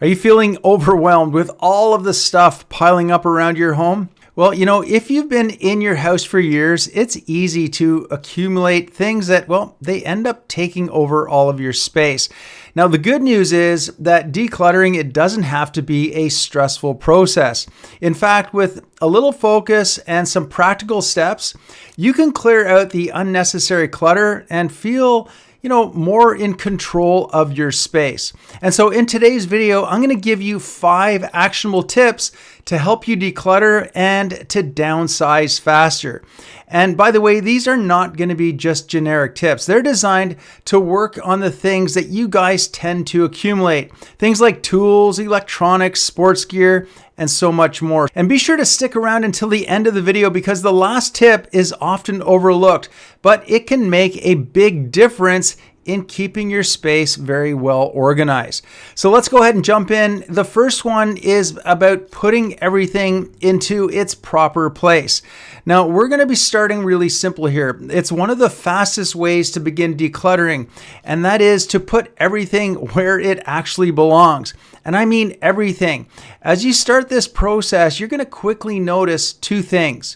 Are you feeling overwhelmed with all of the stuff piling up around your home? Well, if you've been in your house for years, it's easy to accumulate things that, they end up taking over all of your space. Now, the good news is that decluttering, it doesn't have to be a stressful process. In fact, with a little focus and some practical steps, you can clear out the unnecessary clutter and feel more in control of your space. And so in today's video, I'm going to give you 5 actionable tips to help you declutter and to downsize faster. And by the way, these are not going to be just generic tips. They're designed to work on the things that you guys tend to accumulate. Things like tools, electronics, sports gear, and so much more. And be sure to stick around until the end of the video because the last tip is often overlooked, but it can make a big difference in keeping your space very well organized. So let's go ahead and jump in. The first one is about putting everything into its proper place. Now, we're going to be starting really simple here. It's one of the fastest ways to begin decluttering, and that is to put everything where it actually belongs. And I mean everything. As you start this process, you're going to quickly notice 2 things.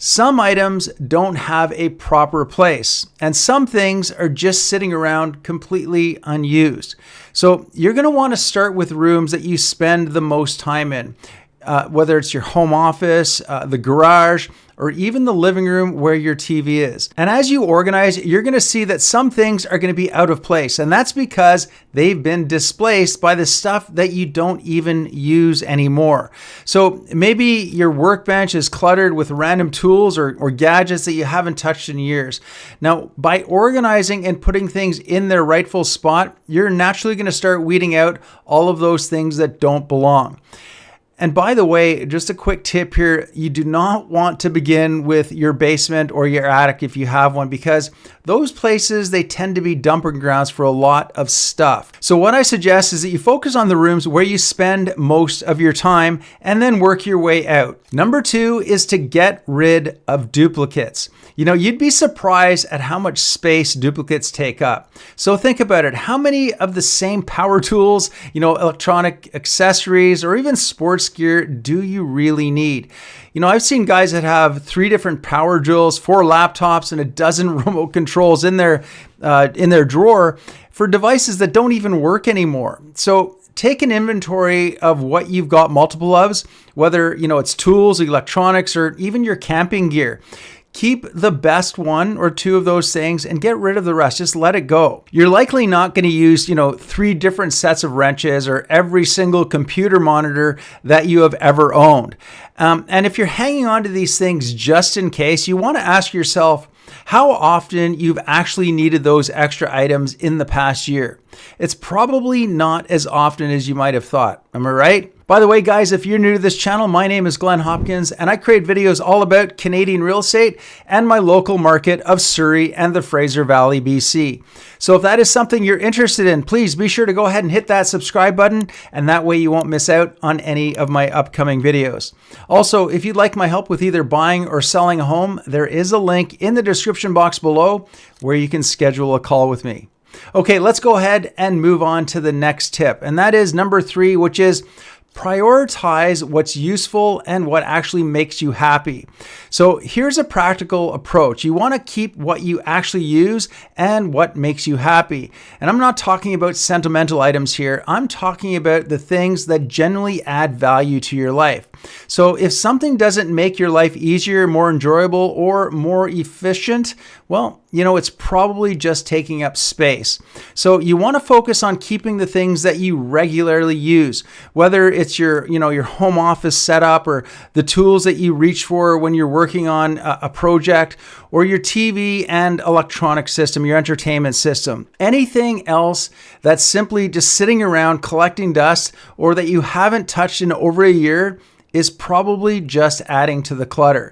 Some items don't have a proper place, and some things are just sitting around completely unused. So you're going to want to start with rooms that you spend the most time in, whether it's your home office, the garage, or even the living room where your TV is. And as you organize, you're going to see that some things are going to be out of place, and that's because they've been displaced by the stuff that you don't even use anymore. So maybe your workbench is cluttered with random tools or gadgets that you haven't touched in years. Now, by organizing and putting things in their rightful spot, you're naturally going to start weeding out all of those things that don't belong. And by the way, just a quick tip here, you do not want to begin with your basement or your attic if you have one, because those places, they tend to be dumping grounds for a lot of stuff. So what I suggest is that you focus on the rooms where you spend most of your time and then work your way out. Number 2 is to get rid of duplicates. You'd be surprised at how much space duplicates take up. So think about it. How many of the same power tools, electronic accessories, or even sports gear do you really need? I've seen guys that have 3 different power drills, 4 laptops, and a dozen remote controls in their drawer for devices that don't even work anymore. So take an inventory of what you've got multiple of, whether it's tools, electronics, or even your camping gear. Keep the best 1 or 2 of those things and get rid of the rest. Just let it go. You're likely not going to use, 3 different sets of wrenches or every single computer monitor that you have ever owned. And if you're hanging on to these things just in case, you want to ask yourself how often you've actually needed those extra items in the past year. It's probably not as often as you might have thought. Am I right? By the way, guys, if you're new to this channel, my name is Glen Hopkins, and I create videos all about Canadian real estate and my local market of Surrey and the Fraser Valley, BC. So if that is something you're interested in, please be sure to go ahead and hit that subscribe button, and that way you won't miss out on any of my upcoming videos. Also, if you'd like my help with either buying or selling a home, there is a link in the description box below where you can schedule a call with me. Okay, let's go ahead and move on to the next tip, and that is number 3, which is prioritize what's useful and what actually makes you happy. So here's a practical approach. You want to keep what you actually use and what makes you happy. And I'm not talking about sentimental items here. I'm talking about the things that genuinely add value to your life. So if something doesn't make your life easier, more enjoyable, or more efficient, well, it's probably just taking up space. So you want to focus on keeping the things that you regularly use, whether it's your home office setup or the tools that you reach for when you're working on a project, or your TV and electronic system, your entertainment system. Anything else that's simply just sitting around collecting dust or that you haven't touched in over a year is probably just adding to the clutter.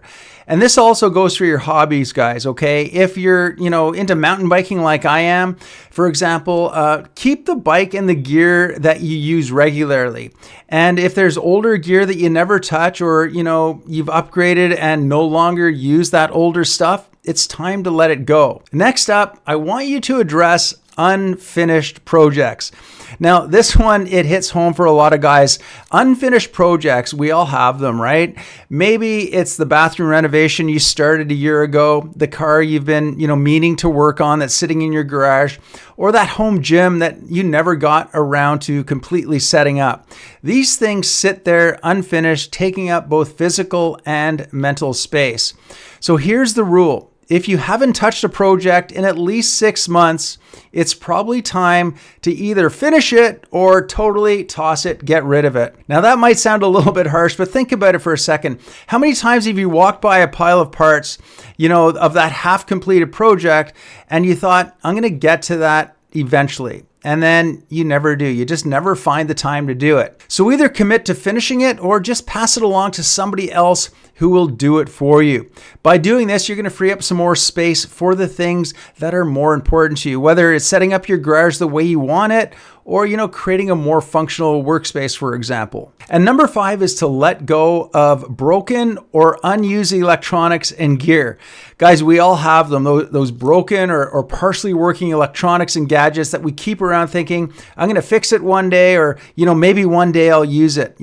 And this also goes for your hobbies, guys, okay? If you're, into mountain biking like I am, for example, keep the bike and the gear that you use regularly. And if there's older gear that you never touch, or, you've upgraded and no longer use that older stuff, it's time to let it go. Next up, I want you to address unfinished projects. Now, this one, it hits home for a lot of guys. Unfinished projects, we all have them, right? Maybe it's the bathroom renovation you started a year ago, the car you've been, meaning to work on that's sitting in your garage, or that home gym that you never got around to completely setting up. These things sit there unfinished, taking up both physical and mental space. So here's the rule. If you haven't touched a project in at least 6 months, it's probably time to either finish it or totally toss it, get rid of it. Now that might sound a little bit harsh, but think about it for a second. How many times have you walked by a pile of parts, of that half-completed project, and you thought, I'm going to get to that eventually? And then you never do. You just never find the time to do it. So either commit to finishing it or just pass it along to somebody else who will do it for you. By doing this, you're going to free up some more space for the things that are more important to you, whether it's setting up your garage the way you want it or, creating a more functional workspace, for example. And number 5 is to let go of broken or unused electronics and gear. Guys, we all have them, those broken or partially working electronics and gadgets that we keep around thinking, I'm going to fix it one day, or, maybe one day I'll use it.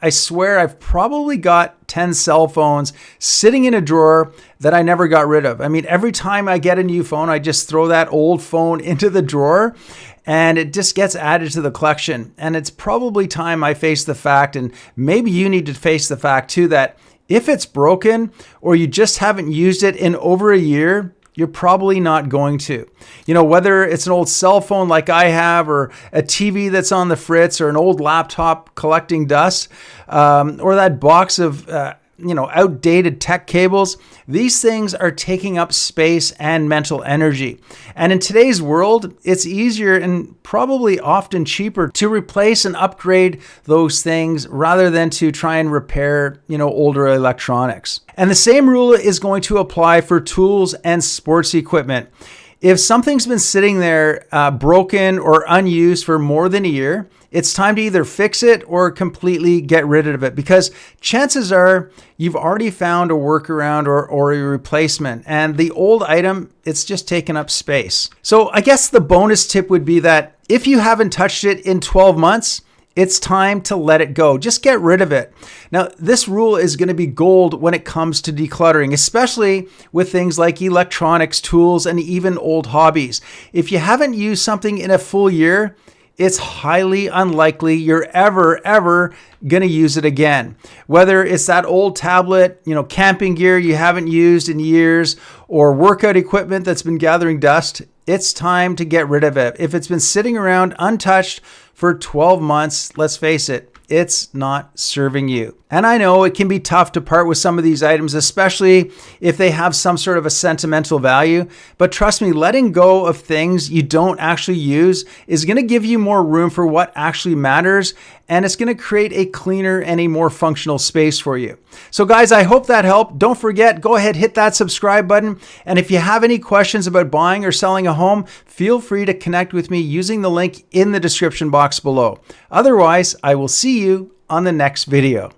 I swear I've probably got 10 cell phones sitting in a drawer that I never got rid of. I mean, every time I get a new phone, I just throw that old phone into the drawer and it just gets added to the collection. And it's probably time I face the fact, and maybe you need to face the fact too, that if it's broken or you just haven't used it in over a year, you're probably not going to. Whether it's an old cell phone like I have, or a TV that's on the fritz, or an old laptop collecting dust, or that box of outdated tech cables, these things are taking up space and mental energy. And in today's world, it's easier and probably often cheaper to replace and upgrade those things rather than to try and repair, older electronics. And the same rule is going to apply for tools and sports equipment. If something's been sitting there broken or unused for more than a year, it's time to either fix it or completely get rid of it, because chances are you've already found a workaround or a replacement, and the old item, it's just taken up space. So I guess the bonus tip would be that if you haven't touched it in 12 months, it's time to let it go. Just get rid of it. Now, this rule is going to be gold when it comes to decluttering, especially with things like electronics, tools, and even old hobbies. If you haven't used something in a full year, it's highly unlikely you're ever going to use it again. Whether it's that old tablet, camping gear you haven't used in years, or workout equipment that's been gathering dust, it's time to get rid of it. If it's been sitting around untouched for 12 months, let's face it, it's not serving you. And I know it can be tough to part with some of these items, especially if they have some sort of a sentimental value. But trust me, letting go of things you don't actually use is going to give you more room for what actually matters. And it's going to create a cleaner and a more functional space for you. So guys, I hope that helped. Don't forget, go ahead, hit that subscribe button. And if you have any questions about buying or selling a home, feel free to connect with me using the link in the description box below. Otherwise, I will see you on the next video.